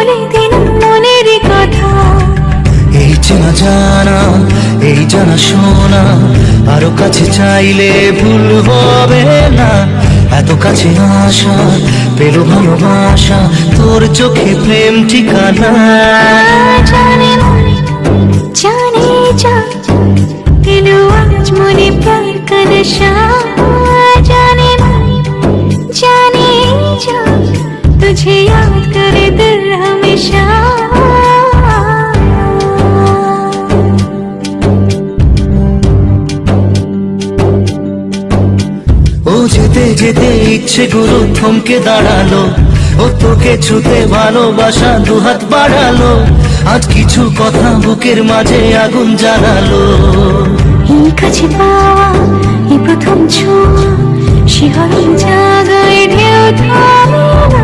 বলে দিন মনের কথা। এই চেনা জানা, এই জানা শোনা, আরো কাছে চাইলে ভুল হবে না। এত কাছে আসা পেল ভালোবাসা, তোর চোখে প্রেম ঠিকানা। জানে মন জানে যা, এলো আজ মনে প্যার का नशा। जाने मन जाने जा, तुझे याद करे दिल हमेशा। ও যেতে যেতে ইচ্ছে গুলো থমকে দাঁড়ালো, ও তোকে ছুতে ভালোবাসা দুহাত বাড়ালো। আজ কিছু কথা বুকের মাঝে আগুন জ্বালালো। এই কাছে পাওয়া এই প্রথম ছোঁয়া, শিহরণ জাগায় ঢেউ থামে না।